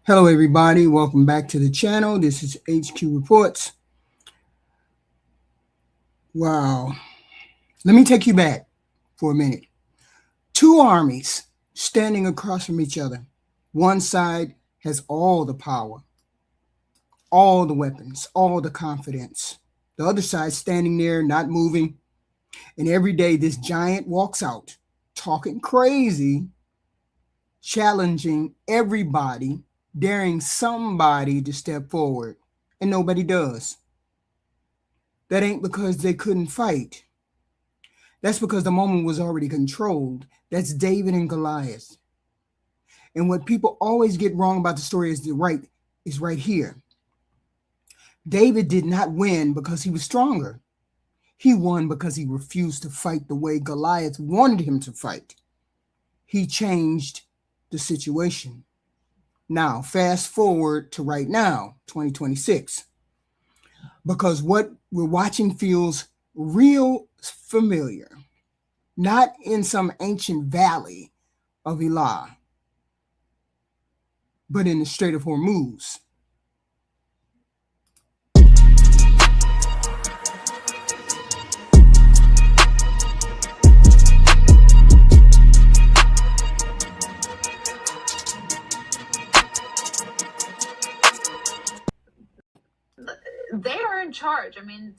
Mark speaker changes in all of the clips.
Speaker 1: Hello, everybody. Welcome back to the channel. This is HQ Reports. Wow. Let me take you back for a minute. Two armies standing across from each other. One side has all the power, all the weapons, all the confidence. The other side standing there, not moving. And every day this giant walks out, talking crazy, challenging everybody, daring somebody to step forward. And nobody does. That ain't because they couldn't fight. That's because the moment was already controlled. That's David and Goliath. And what people always get wrong about the story is right here. David did not win because he was stronger. He won because he refused to fight the way Goliath wanted him to fight. He changed the situation. Now, fast forward to right now, 2026. Because what we're watching feels real familiar, not in some ancient valley of Elah, but in the Strait of Hormuz.
Speaker 2: They are in charge. I mean,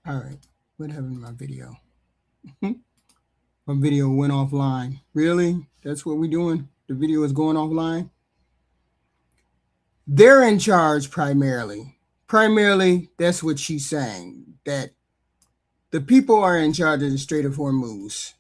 Speaker 1: All right, what happened to my video? My video went offline. Really? That's what we're doing? The video is going offline? They're in charge primarily. Primarily, that's what she's saying, that the people are in charge of the Strait of Hormuz.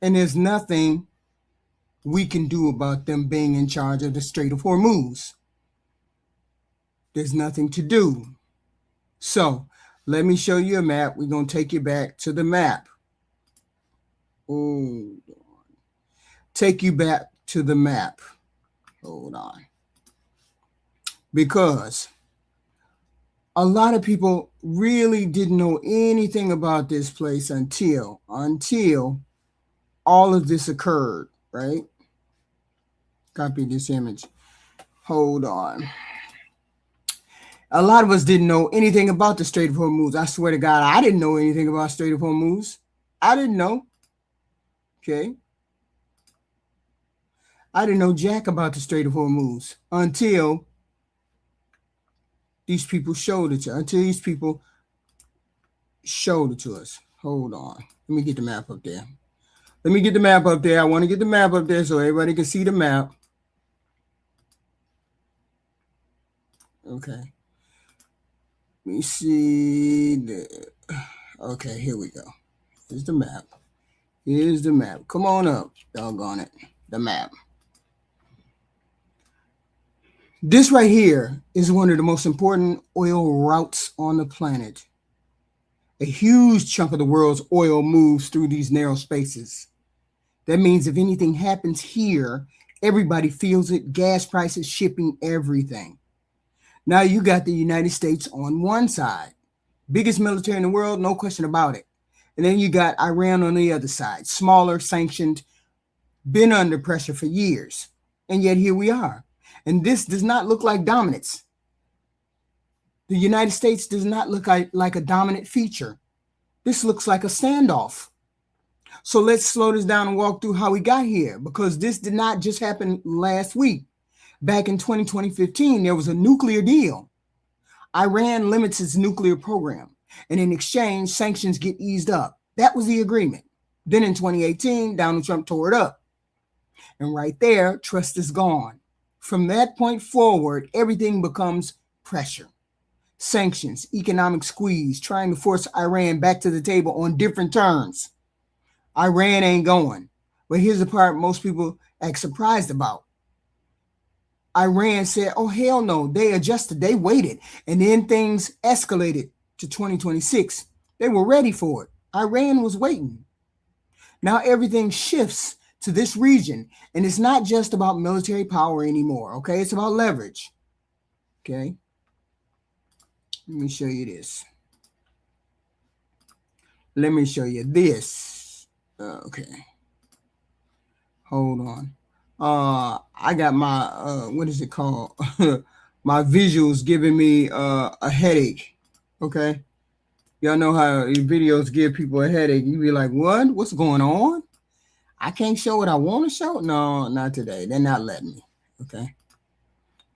Speaker 1: And there's nothing we can do about them being in charge of the Strait of Hormuz. There's nothing to do. So let me show you a map. We're going to take you back to the map. Hold on. Take you back to the map. Hold on. Because a lot of people really didn't know anything about this place until all of this occurred, right? Copy this image. Hold on. A lot of us didn't know anything about the Strait of Hormuz. I swear to God, I didn't know anything about Strait of Hormuz. I didn't know. Okay. I didn't know jack about the Strait of Hormuz until these people showed it to us. Hold on. Let me get the map up there. I want to get the map up there so everybody can see the map. Okay. Let me see. Okay, here we go. Here's the map. Come on up. Doggone it. The map. This right here is one of the most important oil routes on the planet. A huge chunk of the world's oil moves through these narrow spaces. That means if anything happens here, everybody feels it. Gas prices, shipping, everything. Now you got the United States on one side. Biggest military in the world, no question about it. And then you got Iran on the other side. Smaller, sanctioned, been under pressure for years. And yet here we are. And this does not look like dominance. The United States does not look like a dominant feature. This looks like a standoff. So let's slow this down and walk through how we got here, because this did not just happen last week. Back in 2015, there was a nuclear deal. Iran limits its nuclear program, and in exchange, sanctions get eased up. That was the agreement. Then in 2018, Donald Trump tore it up. And right there, trust is gone. From that point forward, everything becomes pressure. Sanctions, economic squeeze, trying to force Iran back to the table on different terms. Iran ain't going. But here's the part most people act surprised about. Iran said, oh, hell no. They adjusted. They waited. And then things escalated to 2026. They were ready for it. Iran was waiting. Now everything shifts to this region. And it's not just about military power anymore. Okay. It's about leverage. Okay. Let me show you this. Let me show you this. Okay. Hold on. I got my what is it called? My visuals giving me a headache. Okay. Y'all know how videos give people a headache. You be like, what? What's going on? I can't show what I want to show? No, not today. They're not letting me. Okay.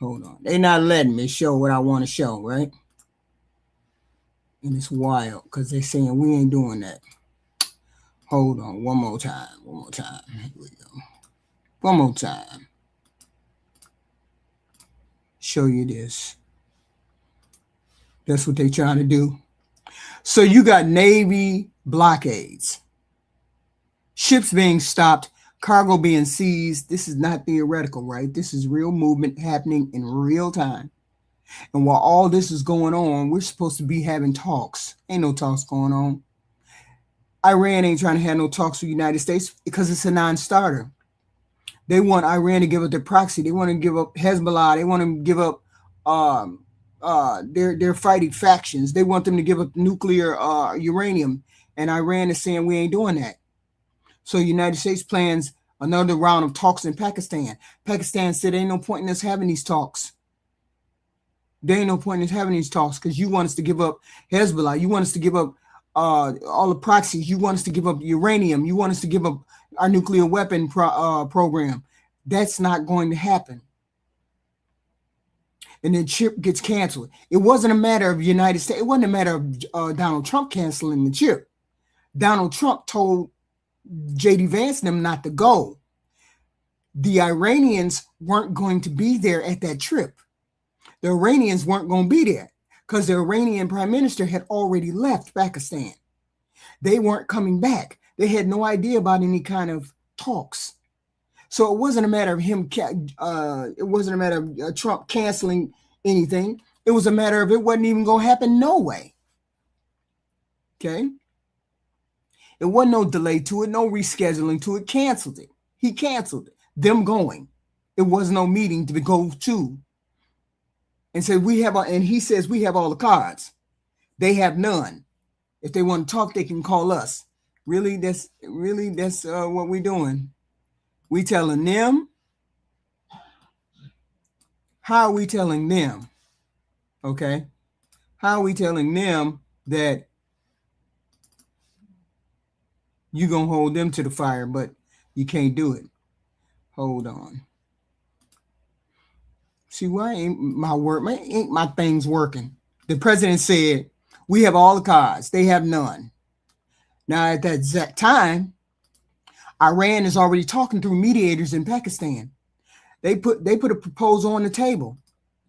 Speaker 1: Hold on. They're not letting me show what I want to show, right? And it's wild because they're saying we ain't doing that. Hold on. One more time. One more time. Here we go. One more time. Show you this. That's what they're trying to do. So you got Navy blockades, ships being stopped, cargo being seized. This is not theoretical, right? This is real movement happening in real time. And while all this is going on, we're supposed to be having talks. Ain't no talks going on. Iran ain't trying to have no talks with the United States because it's a non-starter. They want Iran to give up their proxy. They want to give up Hezbollah. They want to give up their fighting factions. They want them to give up nuclear uranium. And Iran is saying we ain't doing that. So the United States plans another round of talks in Pakistan. Pakistan said there ain't no point in us having these talks. There ain't no point in us having these talks because you want us to give up Hezbollah. You want us to give up all the proxies. You want us to give up uranium. You want us to give up our nuclear weapon program. That's not going to happen. And then chip gets canceled. It wasn't a matter of United States. It wasn't a matter of Donald Trump canceling the chip. Donald Trump told J.D. Vance and them not to go. The Iranians weren't going to be there at that trip. The Iranians weren't going to be there because the Iranian prime minister had already left Pakistan. They weren't coming back. They had no idea about any kind of talks. So it wasn't a matter of him. It wasn't a matter of Trump canceling anything. It was a matter of it wasn't even going to happen no way. Okay. It wasn't no delay to it, no rescheduling to it. Canceled it. He canceled it. Them going. It was no meeting to go to. And said and he says we have all the cards. They have none. If they want to talk, they can call us. Really, that's what we're doing. We telling them. How are we telling them? Okay. How are we telling them that you're going to hold them to the fire, but you can't do it? Hold on. See, why ain't my things working? The president said, we have all the cards. They have none. Now, at that exact time, Iran is already talking through mediators in Pakistan. They put a proposal on the table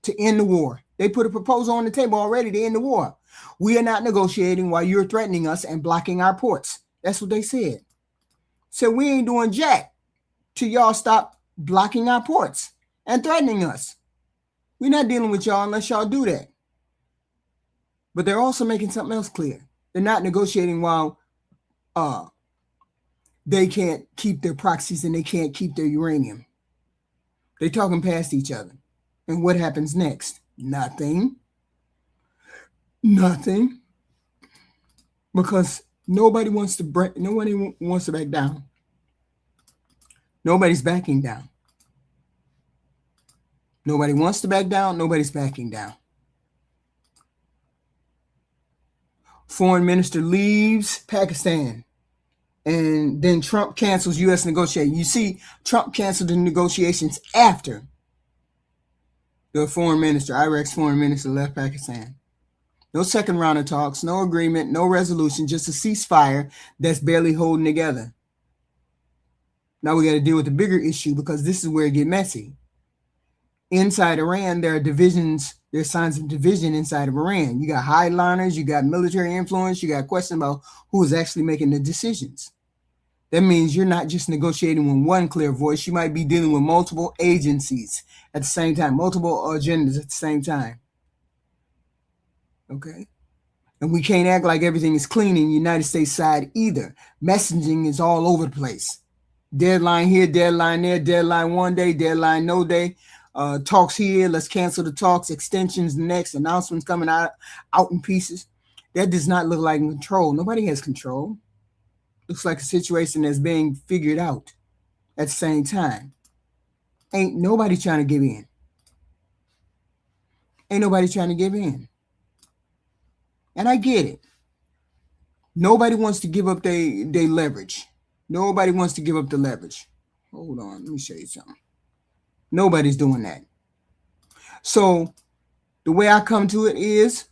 Speaker 1: to end the war. They put a proposal on the table already to end the war. We are not negotiating while you're threatening us and blocking our ports. That's what they said. So we ain't doing jack till y'all stop blocking our ports and threatening us. We're not dealing with y'all unless y'all do that. But they're also making something else clear. They're not negotiating while they can't keep their proxies and they can't keep their uranium. They're talking past each other. And what happens next? Nothing. Nothing. Because nobody wants to back down. Nobody's backing down. Nobody wants to back down. Nobody's backing down. Foreign minister leaves Pakistan. And then Trump cancels U.S. negotiations. You see, Trump canceled the negotiations after the foreign minister, Iraq's foreign minister, left Pakistan. No second round of talks, no agreement, no resolution, just a ceasefire that's barely holding together. Now we got to deal with the bigger issue because this is where it gets messy. Inside Iran, there are divisions. There's signs of division inside of Iran. You got hardliners, you got military influence, you got questions about who is actually making the decisions. That means you're not just negotiating with one clear voice. You might be dealing with multiple agencies at the same time, multiple agendas at the same time. Okay? And we can't act like everything is clean in the United States side either. Messaging is all over the place. Deadline here, deadline there, deadline one day, deadline no day. Talks here, let's cancel the talks, extensions next, announcements coming out in pieces. That does not look like control. Nobody has control. Looks like a situation that's being figured out at the same time. Ain't nobody trying to give in. Ain't nobody trying to give in. And I get it. Nobody wants to give up their leverage. Nobody wants to give up the leverage. Hold on, let me show you something. Nobody's doing that. So the way I come to it is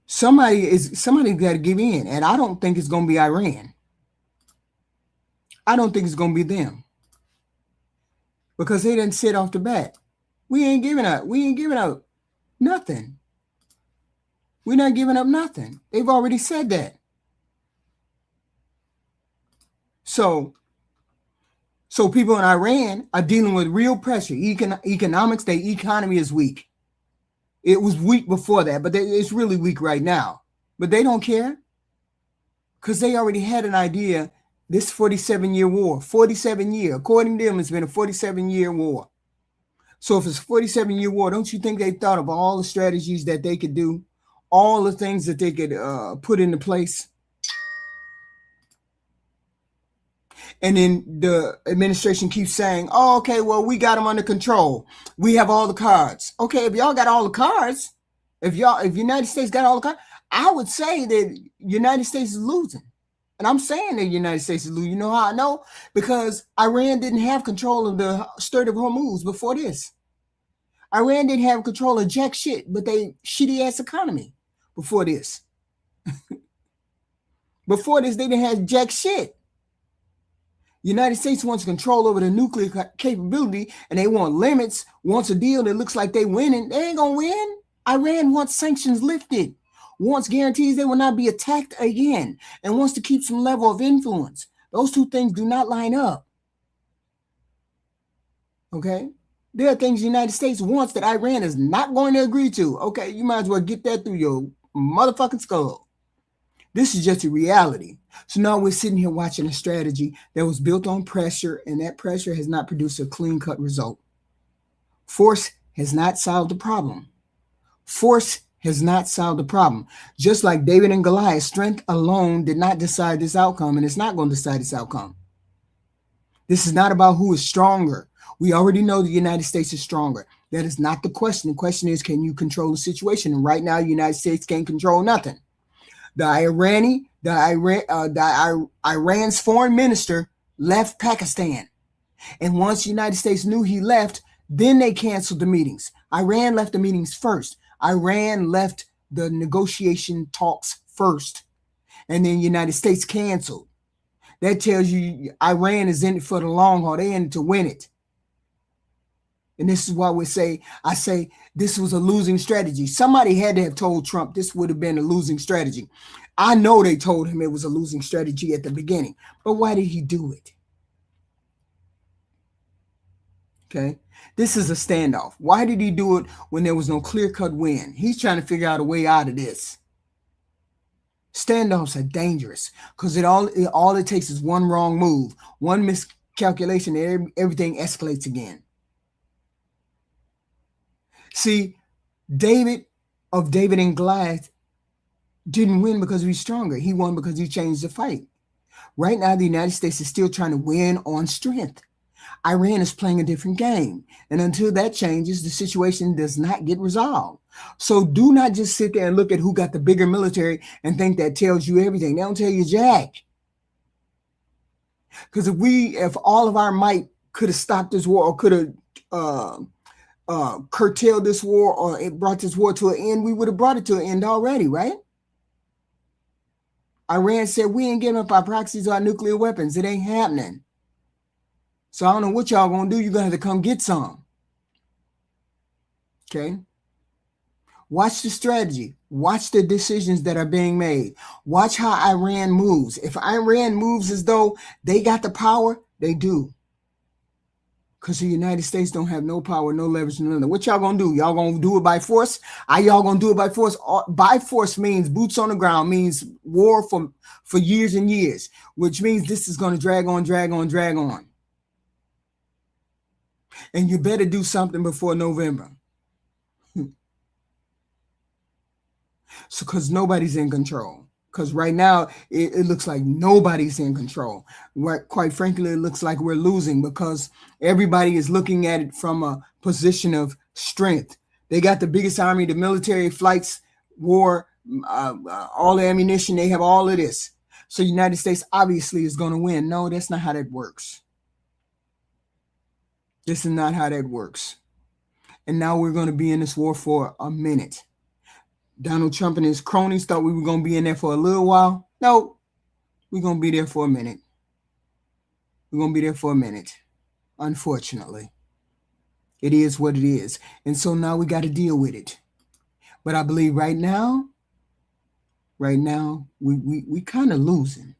Speaker 1: somebody got to give in, and I don't think it's going to be Iran. I don't think it's going to be them, because they didn't sit off the bat. We ain't giving up. We ain't giving up nothing. We're not giving up nothing. They've already said that. So people in Iran are dealing with real pressure. Economics, their economy is weak. It was weak before that, but it's really weak right now. But they don't care, because they already had an idea. This 47-year war, 47 year, according to them, it's been a 47-year war. So if it's a 47-year war, don't you think they thought of all the strategies that they could do, all the things that they could put into place? And then the administration keeps saying, oh, okay, well, we got them under control. We have all the cards. Okay, if y'all got all the cards, if United States got all the cards, I would say that United States is losing. And I'm saying that United States is losing. You know how I know? Because Iran didn't have control of the Strait of Hormuz before this. Iran didn't have control of jack shit, but they shitty ass economy before this. Before this, they didn't have jack shit. United States wants control over the nuclear capability, and they want limits, wants a deal that looks like they winning. They ain't gonna win. Iran wants sanctions lifted, wants guarantees they will not be attacked again, and wants to keep some level of influence. Those two things do not line up. Okay? There are things the United States wants that Iran is not going to agree to. Okay, you might as well get that through your motherfucking skull. This is just a reality. So now we're sitting here watching a strategy that was built on pressure, and that pressure has not produced a clean-cut result. Force has not solved the problem. Force has not solved the problem. Just like David and Goliath, strength alone did not decide this outcome, and it's not going to decide this outcome. This is not about who is stronger. We already know the United States is stronger. That is not the question. The question is, can you control the situation? And right now, the United States can't control nothing. Iran's foreign minister left Pakistan. And once the United States knew he left, then they canceled the meetings. Iran left the meetings first. Iran left the negotiation talks first. And then the United States canceled. That tells you Iran is in it for the long haul. They're in it to win it. And this is why I say this was a losing strategy. Somebody had to have told Trump this would have been a losing strategy. I know they told him it was a losing strategy at the beginning, but why did he do it? Okay, this is a standoff. Why did he do it when there was no clear-cut win? He's trying to figure out a way out of this. Standoffs are dangerous because all it takes is one wrong move, one miscalculation, and everything escalates again. See, David and Goliath didn't win because he's stronger. He won because he changed the fight. Right now, the United States is still trying to win on strength. Iran is playing a different game. And until that changes, the situation does not get resolved. So do not just sit there and look at who got the bigger military and think that tells you everything. They don't tell you jack. Because if all of our might could have stopped this war or could have curtailed this war or it brought this war to an end, we would have brought it to an end already, right? Iran said, we ain't giving up our proxies or our nuclear weapons. It ain't happening. So I don't know what y'all gonna do. You're gonna have to come get some. Okay? Watch the strategy. Watch the decisions that are being made. Watch how Iran moves. If Iran moves as though they got the power, they do. Because the United States don't have no power, no leverage, no nothing. What y'all gonna do? Y'all gonna do it by force? Are y'all gonna do it by force? By force means boots on the ground, means war for years and years, which means this is gonna drag on, drag on, drag on. And you better do something before November. So, because nobody's in control. Because right now, it looks like nobody's in control. Quite frankly, it looks like we're losing because everybody is looking at it from a position of strength. They got the biggest army, the military, flights, war, all the ammunition. They have all of this. So, United States obviously is going to win. No, that's not how that works. This is not how that works. And now we're going to be in this war for a minute. Donald Trump and his cronies thought we were going to be in there for a little while. No, we're going to be there for a minute. We're going to be there for a minute. Unfortunately, it is what it is. And so now we got to deal with it. But I believe right now, we kind of losing.